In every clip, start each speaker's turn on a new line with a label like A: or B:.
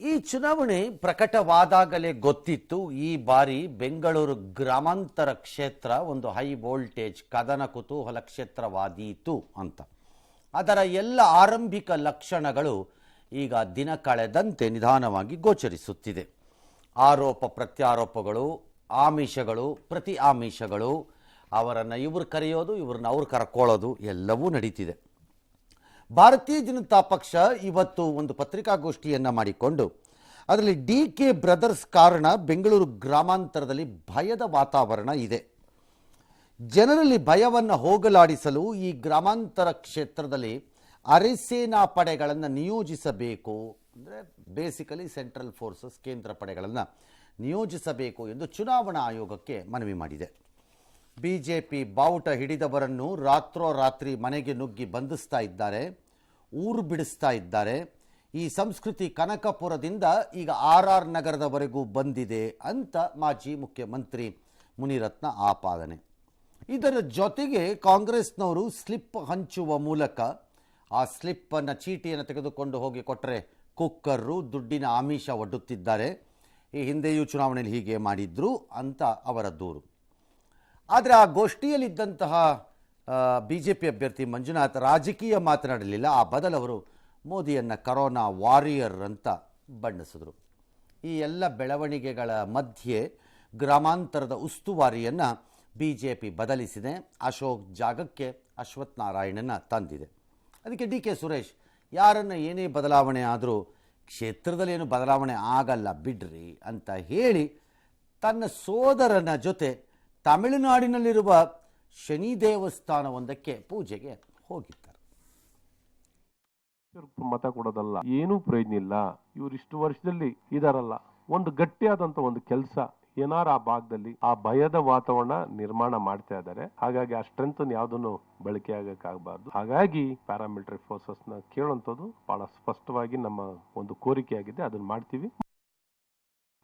A: ಈ ಚುನಾವಣೆ ಪ್ರಕಟವಾದಾಗಲೇ ಗೊತ್ತಿತ್ತು ಈ ಬಾರಿ ಬೆಂಗಳೂರು ಗ್ರಾಮಾಂತರ ಕ್ಷೇತ್ರ ಒಂದು ಹೈ ವೋಲ್ಟೇಜ್ ಕದನ ಕುತೂಹಲ ಕ್ಷೇತ್ರವಾದೀತು ಅಂತ. ಅದರ ಎಲ್ಲ ಆರಂಭಿಕ ಲಕ್ಷಣಗಳು ಈಗ ದಿನ ಕಳೆದಂತೆ ನಿಧಾನವಾಗಿ ಗೋಚರಿಸುತ್ತಿದೆ. ಆರೋಪ ಪ್ರತ್ಯಾರೋಪಗಳು, ಆಮಿಷಗಳು, ಪ್ರತಿ ಆಮಿಷಗಳು, ಅವರನ್ನು ಇವರು ಕರೆಯೋದು, ಇವ್ರನ್ನ ಅವ್ರು ಕರ್ಕೊಳ್ಳೋದು ಎಲ್ಲವೂ ನಡೀತಿದೆ. ಭಾರತೀಯ ಜನತಾ ಪಕ್ಷ ಇವತ್ತು ಒಂದು ಪತ್ರಿಕಾಗೋಷ್ಠಿಯನ್ನು ಮಾಡಿಕೊಂಡು ಅದರಲ್ಲಿ ಡಿ.ಕೆ. ಬ್ರದರ್ಸ್ ಕಾರಣ ಬೆಂಗಳೂರು ಗ್ರಾಮಾಂತರದಲ್ಲಿ ಭಯದ ವಾತಾವರಣ ಇದೆ. ಜನರಲ್ಲಿ ಭಯವನ್ನು ಹೋಗಲಾಡಿಸಲು ಈ ಗ್ರಾಮಾಂತರ ಕ್ಷೇತ್ರದಲ್ಲಿ ಅರೆಸೇನಾ ಪಡೆಗಳನ್ನು ನಿಯೋಜಿಸಬೇಕು, ಅಂದರೆ ಬೇಸಿಕಲಿ ಸೆಂಟ್ರಲ್ ಫೋರ್ಸಸ್ ಕೇಂದ್ರ ಪಡೆಗಳನ್ನು ನಿಯೋಜಿಸಬೇಕು ಎಂದು ಚುನಾವಣಾ ಆಯೋಗಕ್ಕೆ ಮನವಿ ಮಾಡಿದೆ. ಬಿಜೆಪಿ ಬಾವುಟ ಹಿಡಿದವರನ್ನು ರಾತ್ರೋರಾತ್ರಿ ಮನೆಗೆ ನುಗ್ಗಿ ಬಂಧಿಸ್ತಾ ಇದ್ದಾರೆ, ಊರು ಬಿಡಿಸ್ತಾ ಇದ್ದಾರೆ. ಈ ಸಂಸ್ಕೃತಿ ಕನಕಪುರದಿಂದ ಈಗ ಆರ್ ನಗರದವರೆಗೂ ಬಂದಿದೆ ಅಂತ ಮಾಜಿ ಮುಖ್ಯಮಂತ್ರಿ ಮುನಿರತ್ನ ಆಪಾದನೆ. ಇದರ ಜೊತೆಗೆ ಕಾಂಗ್ರೆಸ್ನವರು ಸ್ಲಿಪ್ ಹಂಚುವ ಮೂಲಕ ಆ ಸ್ಲಿಪ್ಪನ್ನು, ಚೀಟಿಯನ್ನು ತೆಗೆದುಕೊಂಡು ಹೋಗಿ ಕೊಟ್ಟರೆ ಕುಕ್ಕರು, ದುಡ್ಡಿನ ಆಮಿಷ ಒಡ್ಡುತ್ತಿದ್ದಾರೆ. ಈ ಹಿಂದೆಯೂ ಚುನಾವಣೆಯಲ್ಲಿ ಹೀಗೆ ಮಾಡಿದ್ರು ಅಂತ ಅವರ ದೂರು. ಆದರೆ ಆ ಗೋಷ್ಠಿಯಲ್ಲಿದ್ದಂತಹ ಬಿಜೆಪಿ ಅಭ್ಯರ್ಥಿ ಮಂಜುನಾಥ್ ರಾಜಕೀಯ ಮಾತನಾಡಲಿಲ್ಲ. ಆ ಬದಲವರು ಮೋದಿಯನ್ನು ಕರೋನಾ ವಾರಿಯರ್ ಅಂತ ಬಣ್ಣಿಸಿದ್ರು. ಈ ಎಲ್ಲ ಬೆಳವಣಿಗೆಗಳ ಮಧ್ಯೆ ಗ್ರಾಮಾಂತರದ ಉಸ್ತುವಾರಿಯನ್ನು ಬಿಜೆಪಿ ಬದಲಿಸಿದೆ. ಅಶೋಕ್ ಜಾಗಕ್ಕೆ ಅಶ್ವಥ್ ನಾರಾಯಣನ ತಂದಿದೆ. ಅದಕ್ಕೆ ಡಿ.ಕೆ. ಸುರೇಶ್ ಯಾರನ್ನು ಏನೇ ಬದಲಾವಣೆ ಆದರೂ ಕ್ಷೇತ್ರದಲ್ಲೇನು ಬದಲಾವಣೆ ಆಗಲ್ಲ ಬಿಡ್ರಿ ಅಂತ ಹೇಳಿ ತನ್ನ ಸೋದರನ ಜೊತೆ ತಮಿಳುನಾಡಿನಲ್ಲಿರುವ ಶನಿ ದೇವಸ್ಥಾನವೊಂದಕ್ಕೆ ಪೂಜೆಗೆ ಹೋಗಿದ್ದಾರೆ.
B: ಮತ ಕೊಡೋದಲ್ಲ, ಏನೂ ಪ್ರಯೋಜನ ಇಲ್ಲ. ಇವ್ರು ಇಷ್ಟು ವರ್ಷದಲ್ಲಿ ಇದಾರಲ್ಲ, ಒಂದು ಗಟ್ಟಿಯಾದಂತ ಒಂದು ಕೆಲಸ ಏನಾರ ಆ ಭಾಗದಲ್ಲಿ ಆ ಭಯದ ವಾತಾವರಣ ನಿರ್ಮಾಣ ಮಾಡ್ತಾ ಇದ್ದಾರೆ. ಹಾಗಾಗಿ ಆ ಸ್ಟ್ರೆಂತ್ ಯಾವ್ದನ್ನು ಬಳಕೆ ಆಗಕ್ಕಾಗಬಾರ್ದು. ಹಾಗಾಗಿ ಪ್ಯಾರಾಮಿಲಿಟರಿ ಫೋರ್ಸಸ್ ನ ಕೇಳುವಂಥದ್ದು ಬಹಳ ಸ್ಪಷ್ಟವಾಗಿ ನಮ್ಮ ಒಂದು ಕೋರಿಕೆ ಆಗಿದೆ. ಅದನ್ನ ಮಾಡ್ತೀವಿ.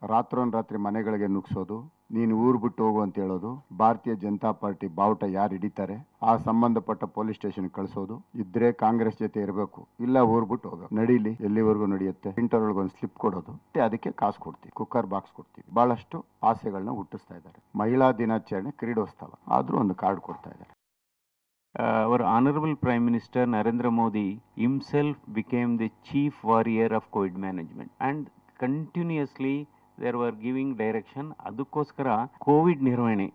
C: ರಾತ್ರೋನ್ರಾತ್ರಿ ಮನೆಗಳಿಗೆ ನುಗ್ಸೋದು, ನೀನು ಊರು ಬಿಟ್ಟು ಹೋಗು ಅಂತ ಹೇಳೋದು, ಭಾರತೀಯ ಜನತಾ ಪಾರ್ಟಿ ಬಾವುಟ ಯಾರು ಹಿಡಿತಾರೆ ಆ ಸಂಬಂಧಪಟ್ಟ ಪೊಲೀಸ್ ಸ್ಟೇಷನ್ ಕಳಿಸೋದು, ಇದ್ರೆ ಕಾಂಗ್ರೆಸ್ ಜೊತೆ ಇರಬೇಕು, ಇಲ್ಲ ಊರು ಬಿಟ್ಟು ಹೋಗ, ನಡೀಲಿ, ಎಲ್ಲಿವರೆಗೂ ನಡೆಯುತ್ತೆ, ಇಂಟರ್ವಲ್ಗೆ ಒಂದು ಸ್ಲಿಪ್ ಕೊಡೋದು, ಅದಕ್ಕೆ ಕಾಸು ಕೊಡ್ತೀವಿ, ಕುಕ್ಕರ್ ಬಾಕ್ಸ್ ಕೊಡ್ತೀವಿ. ಬಹಳಷ್ಟು ಆಸೆಗಳನ್ನ ಹುಟ್ಟಿಸ್ತಾ ಇದ್ದಾರೆ. ಮಹಿಳಾ ದಿನಾಚರಣೆ ಕ್ರೀಡೋತ್ಸವ ಆದ್ರೂ ಒಂದು ಕಾರ್ಡ್ ಕೊಡ್ತಾ ಇದ್ದಾರೆ.
D: Our Honorable Prime Minister Narendra Modi himself became the chief warrior of COVID management and continuously they were giving direction. ಅದಕ್ಕೋಸ್ಕರ ಕೋವಿಡ್ ನಿರ್ವಹಣೆ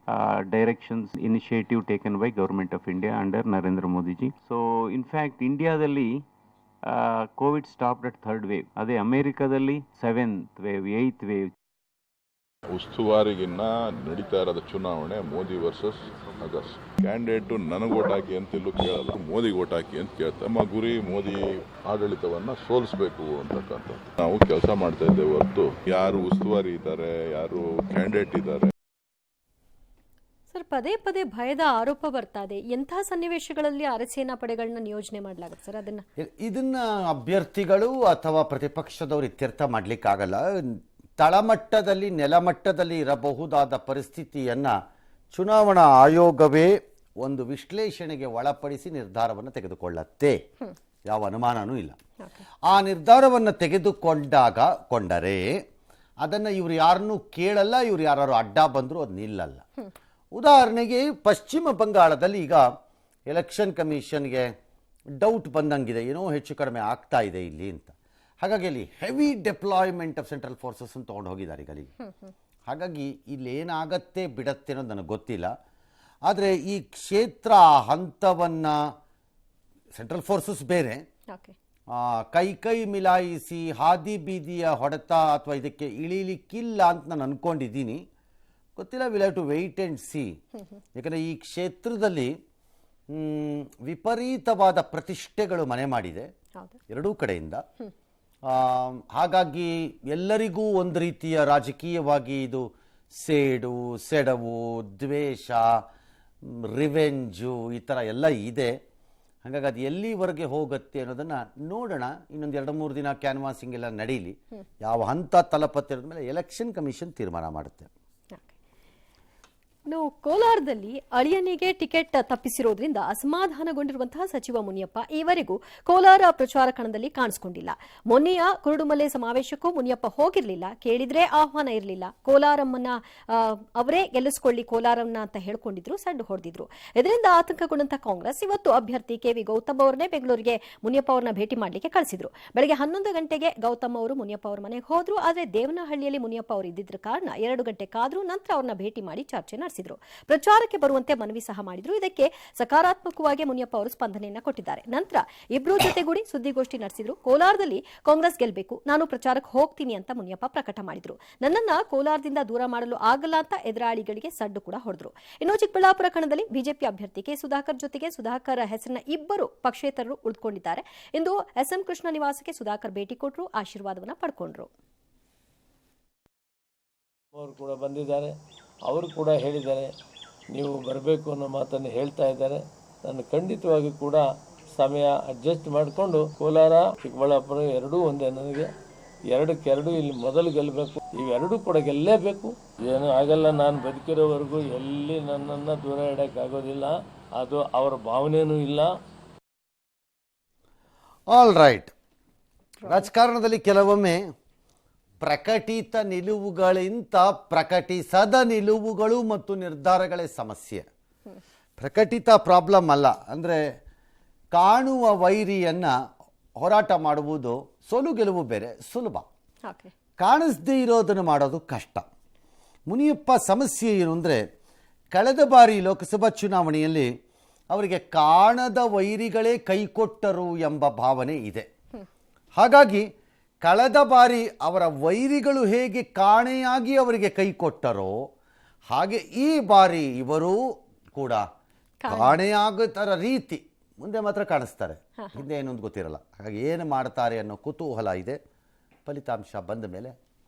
D: directions initiative taken by government of India under Narendra Modiji. So in fact ಇಂಡಿಯಾದಲ್ಲಿ Covid stopped at third wave. ಅದೇ ಅಮೆರಿಕಾದಲ್ಲಿ 7th wave, 8th wave.
E: ಉಸ್ತುವಾರಿಗಿನ್ನ ನಡೀತಾ ಇರೋದ ಚುನಾವಣೆ Modi versus ಅಗರ್ಸ್. Candidate ನನಗೆ vote ಹಾಕಿ ಅಂತೆಲ್ಲೂ ಕೇಳಲ್ಲ, ಮೋದಿಗೆ ಓಟ್ ಹಾಕಿ ಅಂತ ಕೇಳ್ತಾರೆ. ನಮ್ಮ ಗುರಿ ಮೋದಿ ಆಡಳಿತವನ್ನ ಸೋಲಿಸಬೇಕು ಅಂತಕ್ಕಂಥದ್ದು. ನಾವು ಕೆಲಸ ಮಾಡ್ತಾ ಇದ್ದೇವೆ ಹೊರತು ಯಾರು ಉಸ್ತುವಾರಿ ಇದ್ದಾರೆ, ಯಾರು ಕ್ಯಾಂಡಿಡೇಟ್ ಇದ್ದಾರೆ.
F: ಸರ್, ಪದೇ ಪದೇ ಭಯದ ಆರೋಪ ಬರ್ತಾ ಇದೆ. ಎಂತಹ ಸನ್ನಿವೇಶಗಳಲ್ಲಿ ಅರೆಸೇನಾ ಪಡೆಗಳನ್ನ ನಿಯೋಜನೆ ಮಾಡಲಾಗುತ್ತೆ ಸರ್?
A: ಇದನ್ನ ಅಭ್ಯರ್ಥಿಗಳು ಅಥವಾ ಪ್ರತಿಪಕ್ಷದವರು ಇತ್ಯರ್ಥ ಮಾಡ್ಲಿಕ್ಕಾಗಲ್ಲ. ತಳಮಟ್ಟದಲ್ಲಿ, ನೆಲಮಟ್ಟದಲ್ಲಿ ಇರಬಹುದಾದ ಪರಿಸ್ಥಿತಿಯನ್ನು ಚುನಾವಣಾ ಆಯೋಗವೇ ಒಂದು ವಿಶ್ಲೇಷಣೆಗೆ ಒಳಪಡಿಸಿ ನಿರ್ಧಾರವನ್ನು ತೆಗೆದುಕೊಳ್ಳುತ್ತೆ, ಯಾವ ಅನುಮಾನನೂ ಇಲ್ಲ. ಆ ನಿರ್ಧಾರವನ್ನು ಕೊಂಡರೆ ಅದನ್ನು ಇವ್ರು ಯಾರನ್ನೂ ಕೇಳಲ್ಲ, ಇವ್ರು ಯಾರು ಅಡ್ಡ ಬಂದರೂ ಅದು ನಿಲ್ಲಲ್ಲ. ಉದಾಹರಣೆಗೆ ಪಶ್ಚಿಮ ಬಂಗಾಳದಲ್ಲಿ ಈಗ ಎಲೆಕ್ಷನ್ ಕಮಿಷನ್ಗೆ ಡೌಟ್ ಬಂದಂಗಿದೆ, ಏನೋ ಹೆಚ್ಚು ಕಡಿಮೆ ಆಗ್ತಾ ಇದೆ ಇಲ್ಲಿ ಅಂತ. ಹಾಗಾಗಿ ಅಲ್ಲಿ heavy deployment of central forces ಅಂತ ತೊಗೊಂಡು ಹೋಗಿದ್ದಾರೆ ಈಗ ಅಲ್ಲಿಗೆ. ಹಾಗಾಗಿ ಇಲ್ಲಿ ಏನಾಗತ್ತೆ ಬಿಡತ್ತೆ ಅನ್ನೋದು ನನಗೆ ಗೊತ್ತಿಲ್ಲ. ಆದರೆ ಈ ಕ್ಷೇತ್ರ ಹಂತವನ್ನು ಸೆಂಟ್ರಲ್ ಫೋರ್ಸಸ್ ಬೇರೆ ಕೈ ಮಿಲಾಯಿಸಿ ಹಾದಿ ಬೀದಿಯ ಹೊಡೆತ ಅಥವಾ ಇದಕ್ಕೆ ಇಳಿಲಿಕ್ಕಿಲ್ಲ ಅಂತ ನಾನು ಅಂದ್ಕೊಂಡಿದ್ದೀನಿ. ಗೊತ್ತಿಲ್ಲ, will have to wait and see. ಯಾಕಂದರೆ ಈ ಕ್ಷೇತ್ರದಲ್ಲಿ ವಿಪರೀತವಾದ ಪ್ರತಿಷ್ಠೆಗಳು ಮನೆ ಮಾಡಿದೆ ಎರಡೂ ಕಡೆಯಿಂದ. ಹಾಗಾಗಿ ಎಲ್ಲರಿಗೂ ಒಂದು ರೀತಿಯ ರಾಜಕೀಯವಾಗಿ ಇದು ಸೇಡು, ಸೆಡವು, ದ್ವೇಷ, ರಿವೆಂಜು ಈ ಥರ ಎಲ್ಲ ಇದೆ. ಹಾಗಾಗಿ ಅದು ಎಲ್ಲಿವರೆಗೆ ಹೋಗುತ್ತೆ ಅನ್ನೋದನ್ನು ನೋಡೋಣ. ಇನ್ನೊಂದು 2-3 ದಿನ ಕ್ಯಾನ್ವಾಸಿಂಗ್ ಎಲ್ಲ ನಡೀಲಿ. ಯಾವ ಹಂತ ತಲುಪತ್ತಿರೋದ ಮೇಲೆ ಎಲೆಕ್ಷನ್ ಕಮಿಷನ್ ತೀರ್ಮಾನ ಮಾಡುತ್ತೆ.
F: ಇನ್ನು ಕೋಲಾರದಲ್ಲಿ ಅಳಿಯನಿಗೆ ಟಿಕೆಟ್ ತಪ್ಪಿಸಿರೋದ್ರಿಂದ ಅಸಮಾಧಾನಗೊಂಡಿರುವಂತಹ ಸಚಿವ ಮುನಿಯಪ್ಪ ಈವರೆಗೂ ಕೋಲಾರ ಪ್ರಚಾರ ಕಣದಲ್ಲಿ ಕಾಣಿಸಿಕೊಂಡಿಲ್ಲ. ಮೊನ್ನೆಯ ಕುರುಡುಮಲೆ ಸಮಾವೇಶಕ್ಕೂ ಮುನಿಯಪ್ಪ ಹೋಗಿರಲಿಲ್ಲ, ಕೇಳಿದ್ರೆ ಆಹ್ವಾನ ಇರಲಿಲ್ಲ. ಕೋಲಾರಮ್ಮನ್ನ ಅವರೇ ಗೆಲ್ಲಿಸಿಕೊಳ್ಳಿ ಕೋಲಾರನ್ನ ಅಂತ ಹೇಳ್ಕೊಂಡಿದ್ರು, ಸಡ್ಡು ಹೊಡೆದಿದ್ರು. ಇದರಿಂದ ಆತಂಕಗೊಂಡಂತಹ ಕಾಂಗ್ರೆಸ್ ಇವತ್ತು ಅಭ್ಯರ್ಥಿ ಕೆವಿ ಗೌತಮ್ ಅವರನ್ನೇ ಬೆಂಗಳೂರಿಗೆ ಮುನಿಯಪ್ಪ ಅವರನ್ನ ಭೇಟಿ ಮಾಡಲಿಕ್ಕೆ ಕಳಿಸಿದ್ರು. ಬೆಳಗ್ಗೆ 11 ಗಂಟೆಗೆ ಗೌತಮ್ ಅವರು ಮುನಿಯಪ್ಪ ಅವರ ಮನೆಗೆ ಹೋದ್ರು. ಆದರೆ ದೇವನಹಳ್ಳಿಯಲ್ಲಿ ಮುನಿಯಪ್ಪ ಅವರು ಇದ್ದಿದ್ರ ಕಾರಣ 2 ಗಂಟೆ ಕಾದ್ರೂ ನಂತರ ಅವ್ರನ್ನ ಭೇಟಿ ಮಾಡಿ ಚರ್ಚೆ ನಡೆಸಿದ್ರು. ಪ್ರಚಾರಕ್ಕೆ ಬರುವಂತೆ ಮನವಿ ಸಹ ಮಾಡಿದ್ರು. ಇದಕ್ಕೆ ಸಕಾರಾತ್ಮಕವಾಗಿ ಮುನಿಯಪ್ಪ ಅವರು ಸ್ಪಂದನೆಯನ್ನ ಕೊಟ್ಟಿದ್ದಾರೆ. ನಂತರ ಇಬ್ಬರೂ ಜೊತೆಗೂಡಿ ಸುದ್ದಿಗೋಷ್ಠಿ ನಡೆಸಿದ್ರು. ಕೋಲಾರದಲ್ಲಿ ಕಾಂಗ್ರೆಸ್ ಗೆಲ್ಲಬೇಕು, ನಾನು ಪ್ರಚಾರಕ್ಕೆ ಹೋಗ್ತೀನಿ ಅಂತ ಮುನಿಯಪ್ಪ ಪ್ರಕಟ ಮಾಡಿದ್ರು. ನನ್ನನ್ನ ಕೋಲಾರದಿಂದ ದೂರ ಮಾಡಲು ಆಗಲ್ಲ ಅಂತ ಎದುರಾಳಿಗಳಿಗೆ ಸಡ್ಡು ಕೂಡ ಹೊಡೆದ್ರು. ಇನ್ನು ಚಿಕ್ಕಬಳ್ಳಾಪುರ ಕಣದಲ್ಲಿ ಬಿಜೆಪಿ ಅಭ್ಯರ್ಥಿ ಕೆ ಸುಧಾಕರ್ ಜೊತೆಗೆ ಸುಧಾಕರ್ ಹೆಸರಿನ ಇಬ್ಬರು ಪಕ್ಷೇತರರು ಉಳಿದುಕೊಂಡಿದ್ದಾರೆ. ಇಂದು ಎಸ್ಎಂ ಕೃಷ್ಣ ನಿವಾಸಕ್ಕೆ ಸುಧಾಕರ್ ಭೇಟಿ ಕೊಟ್ಟರು, ಆಶೀರ್ವಾದವನ್ನ ಪಡ್ಕೊಂಡ್ರು.
G: ಅವರು ಕೂಡ ಬಂದಿದ್ದಾರೆ, ಅವರು ಕೂಡ ಹೇಳಿದ್ದಾರೆ, ನೀವು ಬರಬೇಕು ಅನ್ನೋ ಮಾತನ್ನು ಹೇಳ್ತಾ ಇದ್ದಾರೆ. ನಾನು ಖಂಡಿತವಾಗಿ ಕೂಡ ಸಮಯ ಅಡ್ಜಸ್ಟ್ ಮಾಡಿಕೊಂಡು ಕೋಲಾರ ಚಿಕ್ಕಬಳ್ಳಾಪುರ ಎರಡೂ ಒಂದೇ. ನನಗೆ 2-2 ಇಲ್ಲಿ ಮೊದಲು ಗೆಲ್ಲಬೇಕು, ಇವೆರಡೂ ಕೂಡ ಗೆಲ್ಲೇಬೇಕು. ಏನೂ ಆಗಲ್ಲ, ನಾನು ಬದುಕಿರೋವರೆಗೂ ಎಲ್ಲಿ ನನ್ನನ್ನು ದೂರ ಇಡೋಕ್ಕಾಗೋದಿಲ್ಲ, ಅದು ಅವರ ಭಾವನೆಯೂ ಇಲ್ಲ.
A: All right. ರಾಜಕಾರಣದಲ್ಲಿ ಕೆಲವೊಮ್ಮೆ ಪ್ರಕಟಿತ ನಿಲುವುಗಳಿಂತ ಪ್ರಕಟಿಸದ ನಿಲುವುಗಳು ಮತ್ತು ನಿರ್ಧಾರಗಳೇ ಸಮಸ್ಯೆ. ಪ್ರಕಟಿತ ಪ್ರಾಬ್ಲಮ್ ಅಲ್ಲ, ಅಂದರೆ ಕಾಣುವ ವೈರಿಯನ್ನು ಹೋರಾಟ ಮಾಡುವುದು ಸೋಲು ಗೆಲುವು ಬೇರೆ ಸುಲಭ, ಕಾಣಿಸದೇ ಇರೋದನ್ನು ಮಾಡೋದು ಕಷ್ಟ. ಮುನಿಯಪ್ಪ ಸಮಸ್ಯೆ ಏನು ಅಂದರೆ, ಕಳೆದ ಬಾರಿ ಲೋಕಸಭಾ ಚುನಾವಣೆಯಲ್ಲಿ ಅವರಿಗೆ ಕಾಣದ ವೈರಿಗಳೇ ಕೈಕೊಟ್ಟರು ಎಂಬ ಭಾವನೆ ಇದೆ. ಹಾಗಾಗಿ ಕಳೆದ ಬಾರಿ ಅವರ ವೈರಿಗಳು ಹೇಗೆ ಕಾಣೆಯಾಗಿ ಅವರಿಗೆ ಕೈ ಕೊಟ್ಟರೋ ಹಾಗೆ ಈ ಬಾರಿ ಇವರು ಕೂಡ ಕಾಣೆಯಾಗುತ್ತರ ರೀತಿ ಮುಂದೆ ಮಾತ್ರ ಕಾಣಿಸ್ತಾರೆ, ಹಿಂದೆ ಏನೊಂದು ಗೊತ್ತಿರಲ್ಲ. ಹಾಗಾಗಿ ಏನು ಮಾಡ್ತಾರೆ ಅನ್ನೋ ಕುತೂಹಲ ಇದೆ. ಫಲಿತಾಂಶ ಬಂದ ಮೇಲೆ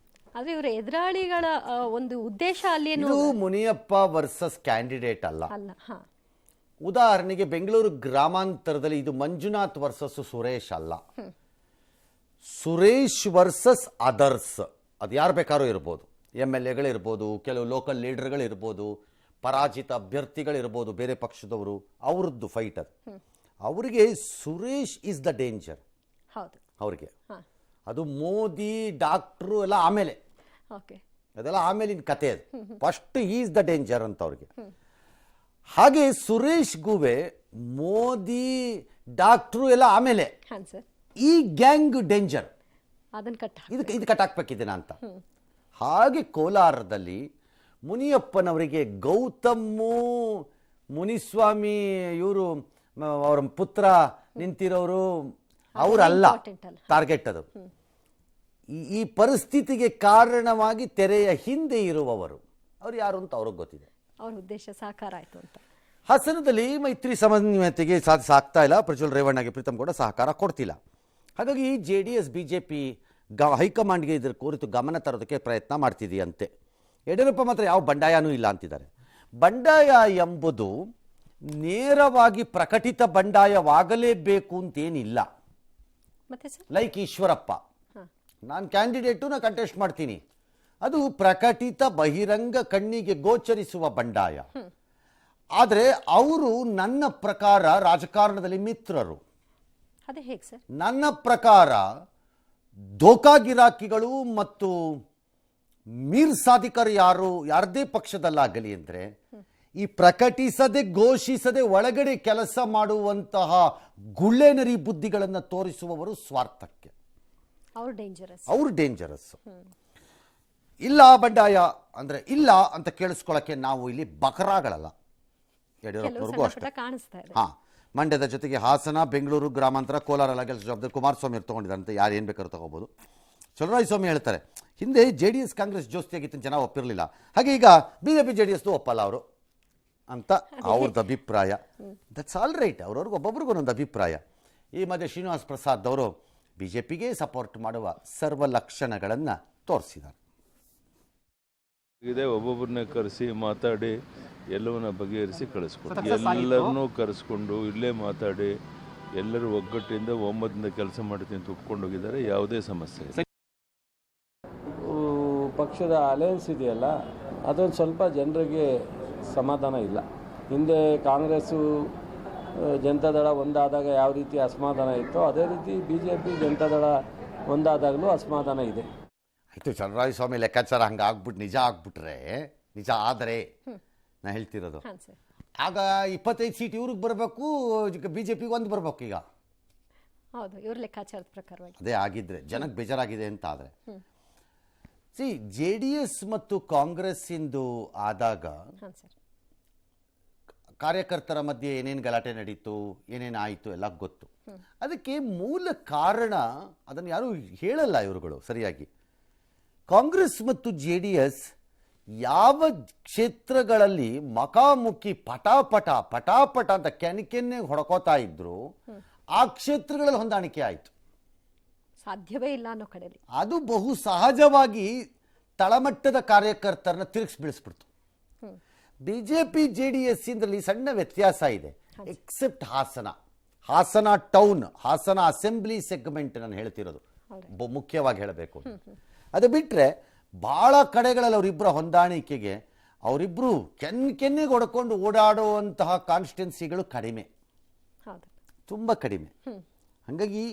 F: ಆದ್ರೆ ಇವರ ಎದುರಾಳಿಗಳ ಒಂದು ಉದ್ದೇಶ ಅಲ್ಲಿ
A: ಇದು ಮುನಿಯಪ್ಪ ವರ್ಸಸ್ ಕ್ಯಾಂಡಿಡೇಟ್ ಅಲ್ಲ. ಉದಾಹರಣೆಗೆ ಬೆಂಗಳೂರು ಗ್ರಾಮಾಂತರದಲ್ಲಿ ಇದು ಮಂಜುನಾಥ್ ವರ್ಸಸ್ ಸುರೇಶ್ ಅಲ್ಲ, ಸುರೇಶ್ ವರ್ಸಸ್ ಅದರ್ಸ್. ಅದು ಯಾರು ಬೇಕಾದ್ರೂ ಇರ್ಬೋದು, MLAಗಳಿರ್ಬೋದು, ಕೆಲವು ಲೋಕಲ್ ಲೀಡರ್ಗಳಿರ್ಬೋದು, ಪರಾಜಿತ ಅಭ್ಯರ್ಥಿಗಳಿರ್ಬೋದು, ಬೇರೆ ಪಕ್ಷದವರು, ಅವ್ರದ್ದು ಫೈಟ್ ಅದು. ಅವರಿಗೆ ಸುರೇಶ್ ಈಸ್ ದ ಡೇಂಜರ್. ಅವ್ರಿಗೆ ಅದು ಮೋದಿ ಡಾಕ್ಟ್ರು ಎಲ್ಲ ಆಮೇಲೆ, ಅದೆಲ್ಲ ಆಮೇಲಿನ ಕತೆ. ಅದು ಫಸ್ಟ್ ಈಸ್ ದ ಡೇಂಜರ್ ಅಂತ ಅವ್ರಿಗೆ. ಹಾಗೆ ಸುರೇಶ್ ಗೂವೆ ಮೋದಿ ಡಾಕ್ಟ್ರು ಎಲ್ಲ ಆಮೇಲೆ, ಈ ಗ್ಯಾಂಗ್ ಡೇಂಜರ್, ಇದು ಕಟ್ಟಾಕ್ಬೇಕಿದ್ದೇನೆ ಅಂತ. ಹಾಗೆ ಕೋಲಾರದಲ್ಲಿ ಮುನಿಯಪ್ಪನವರಿಗೆ ಗೌತಮ್ಮು ಮುನಿಸ್ವಾಮಿ ಇವರು ಅವರ ಪುತ್ರ ನಿಂತಿರೋರು ಅವರಲ್ಲ ಟಾರ್ಗೆಟ್. ಅದು ಈ ಪರಿಸ್ಥಿತಿಗೆ ಕಾರಣವಾಗಿ ತೆರೆಯ ಹಿಂದೆ ಇರುವವರು ಅವ್ರು ಯಾರು ಅಂತ ಅವ್ರಿಗೆ ಗೊತ್ತಿದೆ.
F: ಅವ್ರ ಉದ್ದೇಶ ಸಾಕಾರ ಆಯ್ತು ಅಂತ.
A: ಹಾಸನದಲ್ಲಿ ಮೈತ್ರಿ ಸಮನ್ವಯತೆಗೆ ಸಾಧ್ಯ ಇಲ್ಲ. ಪ್ರಜ್ವಲ್ ರೇವಣ್ಣಗೆ ಪ್ರೀತಮ್ ಕೂಡ ಸಹಕಾರ ಕೊಡ್ತಿಲ್ಲ. ಹಾಗಾಗಿ JDS BJP ಹೈಕಮಾಂಡ್ಗೆ ಇದರ ಕುರಿತು ಗಮನ ತರೋದಕ್ಕೆ ಪ್ರಯತ್ನ ಮಾಡ್ತಿದೆಯಂತೆ. ಯಡಿಯೂರಪ್ಪ ಮಾತ್ರ ಯಾವ ಬಂಡಾಯನೂ ಇಲ್ಲ ಅಂತಿದ್ದಾರೆ. ಬಂಡಾಯ ಎಂಬುದು ನೇರವಾಗಿ ಪ್ರಕಟಿತ ಬಂಡಾಯವಾಗಲೇಬೇಕು ಅಂತೇನಿಲ್ಲ. ಲೈಕ್ ಈಶ್ವರಪ್ಪ, ನಾನು ಕ್ಯಾಂಡಿಡೇಟು, ನಾನು ಕಂಟೆಸ್ಟ್ ಮಾಡ್ತೀನಿ, ಅದು ಪ್ರಕಟಿತ ಬಹಿರಂಗ ಕಣ್ಣಿಗೆ ಗೋಚರಿಸುವ ಬಂಡಾಯ. ಆದರೆ ಅವರು ನನ್ನ ಪ್ರಕಾರ ರಾಜಕಾರಣದಲ್ಲಿ ಮಿತ್ರರು. ನನ್ನ ಪ್ರಕಾರ ಧೋಕಾ ಗಿರಾಕಿಗಳು ಮತ್ತು ಮೀರ್ ಸಾಧಿಕರು ಯಾರದೇ ಪಕ್ಷದಲ್ಲಾಗಲಿ ಅಂದರೆ ಈ ಪ್ರಕಟಿಸದೆ ಘೋಷಿಸದೆ ಒಳಗಡೆ ಕೆಲಸ ಮಾಡುವಂತಹ ಗುಳ್ಳೆನರಿ ಬುದ್ಧಿಗಳನ್ನು ತೋರಿಸುವವರು ಸ್ವಾರ್ಥಕ್ಕೆ ಅವರು ಡೇಂಜರಸ್. ಇಲ್ಲ ಬಂಡಾಯ ಅಂದರೆ ಇಲ್ಲ ಅಂತ ಕೇಳಿಸ್ಕೊಳ್ಳೋಕ್ಕೆ ನಾವು ಇಲ್ಲಿ ಬಕರಾಗಳಲ್ಲ. ಯಡಿಯೂರಪ್ಪನವ್ರಿಗೂ ಅಷ್ಟೇ. ಮಂಡ್ಯದ ಜೊತೆಗೆ ಹಾಸನ, ಬೆಂಗಳೂರು ಗ್ರಾಮಾಂತರ, ಕೋಲಾರ ಎಲ್ಲ ಕೆಲಸ ಜವಾಬ್ದಾರಿ ಕುಮಾರಸ್ವಾಮಿ ಅವರು ತೊಗೊಂಡಿದ್ದಾರಂತೆ. ಯಾರು ಏನು ಬೇಕಾದ್ರೂ ತೊಗೋಬೋದು. ಚಲುವರಾಯಸ್ವಾಮಿ ಹೇಳ್ತಾರೆ, ಹಿಂದೆ JDS ಕಾಂಗ್ರೆಸ್ ಜೋಸ್ತಿಯಾಗಿತ್ತು, ಜನ ಒಪ್ಪಿರಲಿಲ್ಲ, ಹಾಗೆ ಈಗ BJP JDS ಒಪ್ಪಲ್ಲ ಅವರು ಅಂತ ಅವ್ರದ್ದು ಅಭಿಪ್ರಾಯ. That's all right. ಅವ್ರವ್ರಿಗೆ ಒಬ್ಬೊಬ್ರಿಗೂ ಒಂದೊಂದು ಅಭಿಪ್ರಾಯ. ಈ ಮಧ್ಯೆ ಶ್ರೀನಿವಾಸ್ ಪ್ರಸಾದ್ ಅವರು BJPಗೆ ಸಪೋರ್ಟ್ ಮಾಡುವ ಸರ್ವ ಲಕ್ಷಣಗಳನ್ನು ತೋರಿಸಿದ್ದಾರೆ.
H: ಒಬ್ಬೊಬ್ಬರನ್ನ ಕರೆಸಿ ಮಾತಾಡಿ ಎಲ್ಲವನ್ನ ಬಗೆಹರಿಸಿ ಕಳಿಸ್ಕೊಡಿ. ಎಲ್ಲರನ್ನೂ ಕರೆಸ್ಕೊಂಡು ಇಲ್ಲೇ ಮಾತಾಡಿ ಎಲ್ಲರೂ ಒಗ್ಗಟ್ಟಿಂದ ಒಮ್ಮತದಿಂದ ಕೆಲಸ ಮಾಡ್ತೀನಿ ಅಂತ ಒಪ್ಕೊಂಡು ಹೋಗಿದ್ದಾರೆ. ಯಾವುದೇ ಸಮಸ್ಯೆ ಇಲ್ಲ.
G: ಪಕ್ಷದ ಅಲಯನ್ಸ್ ಇದೆಯಲ್ಲ, ಅದೊಂದು ಸ್ವಲ್ಪ ಜನರಿಗೆ ಸಮಾಧಾನ ಇಲ್ಲ. ಹಿಂದೆ ಕಾಂಗ್ರೆಸ್ಸು ಜನತಾದಳ ಒಂದಾದಾಗ ಯಾವ ರೀತಿ ಅಸಮಾಧಾನ ಇತ್ತೋ ಅದೇ ರೀತಿ BJP ಜನತಾದಳ ಒಂದಾದಾಗಲೂ ಅಸಮಾಧಾನ ಇದೆ.
A: ಆಯಿತು, ಚಲರಾಯಸ್ವಾಮಿ ಲೆಕ್ಕಾಚಾರ ಹಂಗೆ ಆಗ್ಬಿಟ್ಟು ನಿಜ ಆಗ್ಬಿಟ್ರೆ, ನಿಜ ಆದರೆ ನಾ ಹೇಳ್ತಿರೋದು,
F: ಹಾಂ ಸರ್.
A: ಆಗ 25 ಸೀಟ್ ಇವ್ರಿಗೆ ಬರಬೇಕು, BJPಗೆ 1 ಬರಬೇಕು. ಈಗ
F: ಹೌದು, ಇವ್ರ ಲೆಕ್ಕಾಚಾರದ ಪ್ರಕಾರವಾಗಿ
A: ಅದೇ ಆಗಿದ್ರೆ ಜನಕ್ಕೆ ಬೇಜಾರಾಗಿದೆ ಅಂತ ಆದರೆ JDS ಮತ್ತು ಕಾಂಗ್ರೆಸ್ ಇಂದು ಆದಾಗ
F: ಹಾಂ ಸರ್.
A: ಕಾರ್ಯಕರ್ತರ ಮಧ್ಯೆ ಏನೇನು ಗಲಾಟೆ ನಡೀತು, ಏನೇನು ಆಯಿತು ಎಲ್ಲ ಗೊತ್ತು. ಅದಕ್ಕೆ ಮೂಲ ಕಾರಣ ಅದನ್ನು ಯಾರೂ ಹೇಳಲ್ಲ ಇವರುಗಳು ಸರಿಯಾಗಿ. ಕಾಂಗ್ರೆಸ್ ಮತ್ತು JDS ಯಾವ ಕ್ಷೇತ್ರಗಳಲ್ಲಿ ಮಕಾಮುಖಿ ಪಟಾಪಟ ಪಟಾಪಟ ಅಂತ ಕೆನ್ನೆ ಹೊಡ್ಕೋತಾ ಇದ್ರು ಆ ಕ್ಷೇತ್ರಗಳಲ್ಲಿ ಹೊಂದಾಣಿಕೆ ಆಯಿತು.
F: ಸಾಧ್ಯವೇ ಇಲ್ಲ ಅನ್ನೋ ಕಡೆಯಲ್ಲಿ
A: ಅದು ಬಹು ಸಹಜವಾಗಿ ತಳಮಟ್ಟದ ಕಾರ್ಯಕರ್ತರನ್ನ ತಿರುಗಿಸಿ ಬೀಳಿಸ್ಬಿಡ್ತು. BJP JDS ಇಂದ್ರಲ್ಲಿ ಸಣ್ಣ ವ್ಯತ್ಯಾಸ ಇದೆ, except Hassan town, Hassan assembly segment ನಾನು ಹೇಳ್ತಿರೋದು ಮುಖ್ಯವಾಗಿ ಹೇಳಬೇಕು. ಅದು ಬಿಟ್ಟರೆ ಭಾಳ ಕಡೆಗಳಲ್ಲಿ ಅವರಿಬ್ಬರ ಹೊಂದಾಣಿಕೆಗೆ ಅವರಿಬ್ಬರು ಕೆನ್ನೆಗೆ ಹೊಡ್ಕೊಂಡು ಓಡಾಡುವಂತಹ ಕಾನ್ಸ್ಟಿಟ್ಯುನ್ಸಿಗಳು ಕಡಿಮೆ, ತುಂಬ ಕಡಿಮೆ. ಹಾಗಾಗಿ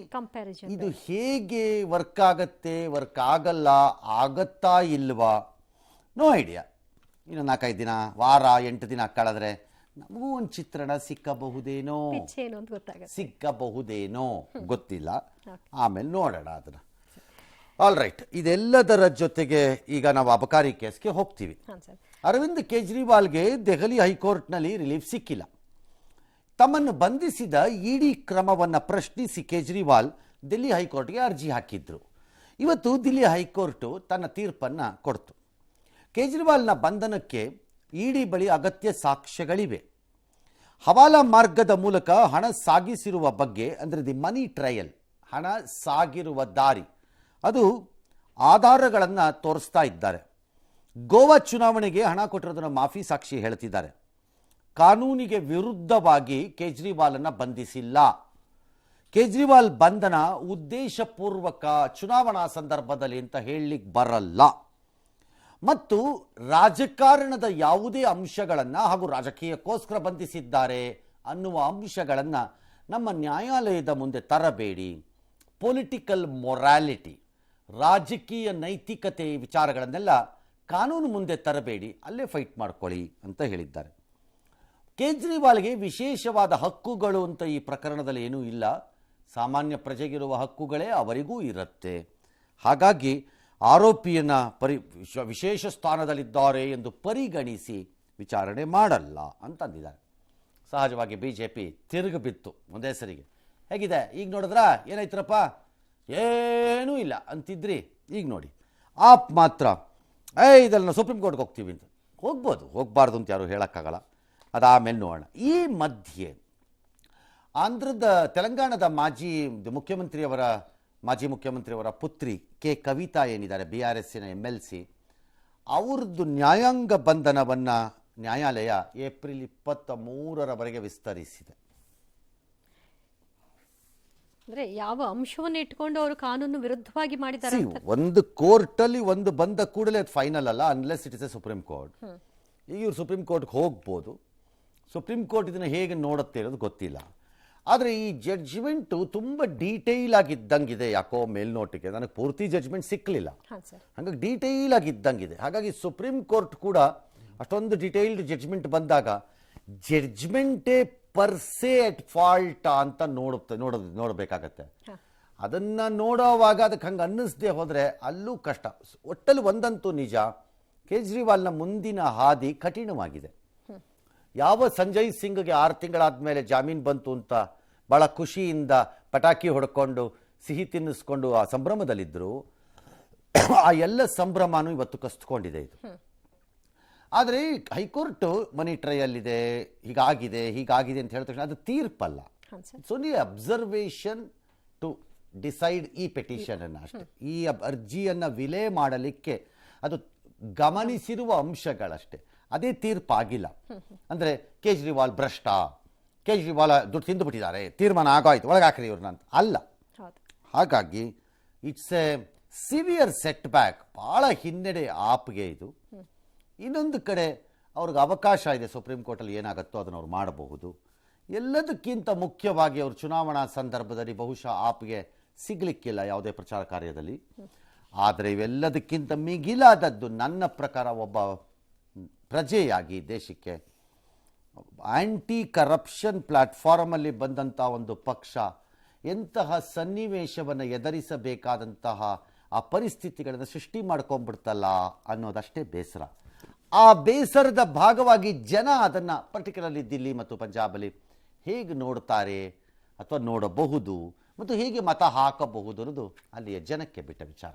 A: ಇದು ಹೇಗೆ ವರ್ಕ್ ಆಗತ್ತೆ, ವರ್ಕ್ ಆಗಲ್ಲ, ಆಗತ್ತಾ ಇಲ್ವಾ, ನೋ ಐಡಿಯಾ. ಇನ್ನು 4-5 ದಿನ, ವಾರ, 8 ದಿನ ಕಳೆದ್ರೆ ನಮಗೂ ಒಂದು ಚಿತ್ರಣ ಸಿಕ್ಕಬಹುದೇನೋ ಗೊತ್ತಿಲ್ಲ. ಆಮೇಲೆ ನೋಡೋಣ ಅದನ್ನು. ಆಲ್ ರೈಟ್, ಇದೆಲ್ಲದರ ಜೊತೆಗೆ ಈಗ ನಾವು ಅಬಕಾರಿ ಕೇಸ್ಗೆ ಹೋಗ್ತೀವಿ. ಅರವಿಂದ್ ಕೇಜ್ರಿವಾಲ್ಗೆ ದೆಹಲಿ ಹೈಕೋರ್ಟ್ನಲ್ಲಿ ರಿಲೀಫ್ ಸಿಕ್ಕಿಲ್ಲ. ತಮ್ಮನ್ನು ಬಂಧಿಸಿದ ಇಡಿ ಕ್ರಮವನ್ನು ಪ್ರಶ್ನಿಸಿ ಕೇಜ್ರಿವಾಲ್ ದಿಲ್ಲಿ ಹೈಕೋರ್ಟ್ಗೆ ಅರ್ಜಿ ಹಾಕಿದ್ರು. ಇವತ್ತು ದಿಲ್ಲಿ ಹೈಕೋರ್ಟು ತನ್ನ ತೀರ್ಪನ್ನು ಕೊಡ್ತು. ಕೇಜ್ರಿವಾಲ್ನ ಬಂಧನಕ್ಕೆ ಇಡಿ ಬಳಿ ಅಗತ್ಯ ಸಾಕ್ಷ್ಯಗಳಿವೆ. ಹವಾಲಾ ಮಾರ್ಗದ ಮೂಲಕ ಹಣ ಸಾಗಿಸಿರುವ ಬಗ್ಗೆ, ಅಂದರೆ ದಿ ಮನಿ ಟ್ರಯಲ್, ಹಣ ಸಾಗಿರುವ ದಾರಿ, ಅದು ಆಧಾರಗಳನ್ನು ತೋರಿಸ್ತಾ ಇದ್ದಾರೆ. ಗೋವಾ ಚುನಾವಣೆಗೆ ಹಣ ಕೊಟ್ಟಿರೋದನ್ನು ಮಾಫಿ ಸಾಕ್ಷಿ ಹೇಳ್ತಿದ್ದಾರೆ. ಕಾನೂನಿಗೆ ವಿರುದ್ಧವಾಗಿ ಕೇಜ್ರಿವಾಲನ್ನು ಬಂಧಿಸಿಲ್ಲ. ಕೇಜ್ರಿವಾಲ್ ಬಂಧನ ಉದ್ದೇಶಪೂರ್ವಕ ಚುನಾವಣಾ ಸಂದರ್ಭದಲ್ಲಿ ಅಂತ ಹೇಳಲಿಕ್ಕೆ ಬರಲ್ಲ. ಮತ್ತು ರಾಜಕಾರಣದ ಯಾವುದೇ ಅಂಶಗಳನ್ನು ಹಾಗೂ ರಾಜಕೀಯಕ್ಕೋಸ್ಕರ ಬಂಧಿಸಿದ್ದಾರೆ ಅನ್ನುವ ಅಂಶಗಳನ್ನು ನಮ್ಮ ನ್ಯಾಯಾಲಯದ ಮುಂದೆ ತರಬೇಡಿ. ಪೊಲಿಟಿಕಲ್ ಮೊರಾಲಿಟಿ, ರಾಜಕೀಯ ನೈತಿಕತೆ ವಿಚಾರಗಳನ್ನೆಲ್ಲ ಕಾನೂನು ಮುಂದೆ ತರಬೇಡಿ, ಅಲ್ಲೇ ಫೈಟ್ ಮಾಡ್ಕೊಳ್ಳಿ ಅಂತ ಹೇಳಿದ್ದಾರೆ. ಕೇಜ್ರಿವಾಲ್ಗೆ ವಿಶೇಷವಾದ ಹಕ್ಕುಗಳು ಅಂತ ಈ ಪ್ರಕರಣದಲ್ಲಿ ಏನೂ ಇಲ್ಲ. ಸಾಮಾನ್ಯ ಪ್ರಜೆಗಿರುವ ಹಕ್ಕುಗಳೇ ಅವರಿಗೂ ಇರುತ್ತೆ. ಹಾಗಾಗಿ ಆರೋಪಿಯನ್ನು ವಿಶೇಷ ಸ್ಥಾನದಲ್ಲಿದ್ದಾರೆ ಎಂದು ಪರಿಗಣಿಸಿ ವಿಚಾರಣೆ ಮಾಡಲ್ಲ ಅಂತಂದಿದ್ದಾರೆ. ಸಹಜವಾಗಿ BJP ತಿರುಗಿ ಬಿತ್ತು ಒಂದೇ ಸರಿಗೆ. ಹೇಗಿದೆ ಈಗ ನೋಡಿದ್ರ, ಏನಾಯ್ತರಪ್ಪ, ಏನೂ ಇಲ್ಲ ಅಂತಿದ್ರಿ, ಈಗ ನೋಡಿ ಆಪ್ ಮಾತ್ರ ಇದೆಲ್ಲ ನಾವು ಸುಪ್ರೀಂ ಕೋರ್ಟ್ಗೆ ಹೋಗ್ತೀವಿ ಅಂತ. ಹೋಗ್ಬೋದು, ಹೋಗಬಾರ್ದು ಅಂತ ಯಾರು ಹೇಳೋಕ್ಕಾಗಲ್ಲ. ಅದಾಮೇಲೆ ನೋಡೋಣ. ಈ ಮಧ್ಯೆ ತೆಲಂಗಾಣದ ಮಾಜಿ ಮುಖ್ಯಮಂತ್ರಿಯವರ ಪುತ್ರಿ ಕವಿತಾ ಏನಿದ್ದಾರೆ, BRSನ MLC, ಅವ್ರದ್ದು ನ್ಯಾಯಾಂಗ ಬಂಧನವನ್ನು ನ್ಯಾಯಾಲಯ ಏಪ್ರಿಲ್ 23ರವರೆಗೆ ವಿಸ್ತರಿಸಿದೆ.
F: ಅಂದ್ರೆ ಯಾವ ಅಂಶವನ್ನು ಇಟ್ಕೊಂಡು ಅವರು ಕಾನೂನು ವಿರುದ್ಧವಾಗಿ ಮಾಡಿದ್ದಾರೆ?
A: ಒಂದು ಕೋರ್ಟಲ್ಲಿ ಒಂದು ಬಂದ ಕೂಡಲೇ ಅದು ಫೈನಲ್ ಅಲ್ಲ, unless it is A supreme court. ಈಗ ಇವ್ರು ಸುಪ್ರೀಂ ಕೋರ್ಟ್ಗೆ ಹೋಗ್ಬೋದು. ಸುಪ್ರೀಂ ಕೋರ್ಟ್ ಇದನ್ನು ಹೇಗೆ ನೋಡುತ್ತೆ ಇರೋದು ಗೊತ್ತಿಲ್ಲ. ಆದರೆ ಈ ಜಡ್ಜ್ಮೆಂಟು ತುಂಬ ಡೀಟೇಲ್ ಆಗಿದ್ದಂಗಿದೆ. ಯಾಕೋ ಮೇಲ್ನೋಟಿಗೆ ನನಗೆ ಪೂರ್ತಿ ಜಡ್ಜ್ಮೆಂಟ್ ಸಿಕ್ಕಲಿಲ್ಲ, ಹಾಗಾಗಿ ಡೀಟೇಲ್ ಆಗಿದ್ದಂಗಿದೆ. ಹಾಗಾಗಿ ಸುಪ್ರೀಂ ಕೋರ್ಟ್ ಕೂಡ ಅಷ್ಟೊಂದು ಡೀಟೇಲ್ಡ್ ಜಡ್ಜ್ಮೆಂಟ್ ಬಂದಾಗ ಜಡ್ಜ್ಮೆಂಟೇ ಪರ್ಸೆ ಎಟ್ ಫಾಲ್ಟ್ ಅಂತ ನೋಡಬೇಕಾಗತ್ತೆ. ಅದನ್ನು ನೋಡೋವಾಗ ಅದಕ್ಕೆ ಹಂಗೆ ಅನ್ನಿಸ್ದೇ ಹೋದರೆ ಅಲ್ಲೂ ಕಷ್ಟ. ಒಟ್ಟಲ್ಲಿ ಒಂದಂತೂ ನಿಜ, ಕೇಜ್ರಿವಾಲ್ನ ಮುಂದಿನ ಹಾದಿ ಕಠಿಣವಾಗಿದೆ. ಯಾವ ಸಂಜಯ್ ಸಿಂಗ್ಗೆ 6 ತಿಂಗಳಾದಮೇಲೆ ಜಾಮೀನು ಬಂತು ಅಂತ ಭಾಳ ಖುಷಿಯಿಂದ ಪಟಾಕಿ ಹೊಡ್ಕೊಂಡು ಸಿಹಿ ತಿನ್ನಿಸ್ಕೊಂಡು ಆ ಸಂಭ್ರಮದಲ್ಲಿದ್ದರು, ಆ ಎಲ್ಲ ಸಂಭ್ರಮನೂ ಇವತ್ತು ಕಸ್ತ್ಕೊಂಡಿದೆ ಇದು. ಆದರೆ ಹೈಕೋರ್ಟು ಮನಿ ಟ್ರಯಲ್ ಇದೆ, ಹೀಗಾಗಿದೆ ಅಂತ ಹೇಳಿದ ತಕ್ಷಣ ಅದು ತೀರ್ಪಲ್ಲ. It's only observation to decide ಈ ಪೆಟಿಷನನ್ನು ಅಷ್ಟೇ. ಈ ಅರ್ಜಿಯನ್ನು ವಿಲೇ ಮಾಡಲಿಕ್ಕೆ ಅದು ಗಮನಿಸಿರುವ ಅಂಶಗಳಷ್ಟೇ, ಅದೇ ತೀರ್ಪಾಗಿಲ್ಲ. ಅಂದರೆ ಕೇಜ್ರಿವಾಲ್ ಭ್ರಷ್ಟ, ಕೇಜ್ರಿವಾಲ್ ದುಡ್ಡು ತಿಂದುಬಿಟ್ಟಿದ್ದಾರೆ, ತೀರ್ಮಾನ ಆಗೋಯ್ತು, ಒಳಗಾಕ್ರಿ ಇವ್ರನ್ನ ಅಂತ ಅಲ್ಲ. ಹಾಗಾಗಿ it's A severe set back, ಭಾಳ ಹಿನ್ನಡೆ ಆಪ್ಗೆ ಇದು. ಇನ್ನೊಂದು ಕಡೆ ಅವ್ರಿಗೆ ಅವಕಾಶ ಇದೆ, ಸುಪ್ರೀಂ ಕೋರ್ಟಲ್ಲಿ ಏನಾಗುತ್ತೋ ಅದನ್ನು ಅವ್ರು ಮಾಡಬಹುದು. ಎಲ್ಲದಕ್ಕಿಂತ ಮುಖ್ಯವಾಗಿ ಅವರು ಚುನಾವಣಾ ಸಂದರ್ಭದಲ್ಲಿ ಬಹುಶಃ ಆಪ್ಗೆ ಸಿಗಲಿಕ್ಕಿಲ್ಲ ಯಾವುದೇ ಪ್ರಚಾರ ಕಾರ್ಯದಲ್ಲಿ. ಆದರೆ ಇವೆಲ್ಲದಕ್ಕಿಂತ ಮಿಗಿಲಾದದ್ದು ನನ್ನ ಪ್ರಕಾರ ಒಬ್ಬ ಪ್ರಜೆಯಾಗಿ ದೇಶಕ್ಕೆ ಆ್ಯಂಟಿ ಕರಪ್ಷನ್ ಪ್ಲ್ಯಾಟ್ಫಾರ್ಮಲ್ಲಿ ಬಂದಂಥ ಒಂದು ಪಕ್ಷ ಎಂತಹ ಸನ್ನಿವೇಶವನ್ನು ಎದುರಿಸಬೇಕಾದಂತಹ ಆ ಪರಿಸ್ಥಿತಿಗಳನ್ನು ಸೃಷ್ಟಿ ಮಾಡ್ಕೊಂಡ್ಬಿಡ್ತಲ್ಲ ಅನ್ನೋದಷ್ಟೇ ಬೇಸರ. ಆ ಬೇಸರದ ಭಾಗವಾಗಿ ಜನ ಅದನ್ನು ಪರ್ಟಿಕ್ಯುಲರ್ಲಿ ದಿಲ್ಲಿ ಮತ್ತು ಪಂಜಾಬಲ್ಲಿ ಹೇಗೆ ನೋಡ್ತಾರೆ ಅಥವಾ ನೋಡಬಹುದು ಮತ್ತು ಹೇಗೆ ಮತ ಹಾಕಬಹುದು ಅನ್ನೋದು ಅಲ್ಲಿಯ ಜನಕ್ಕೆ ಬಿಟ್ಟ ವಿಚಾರ.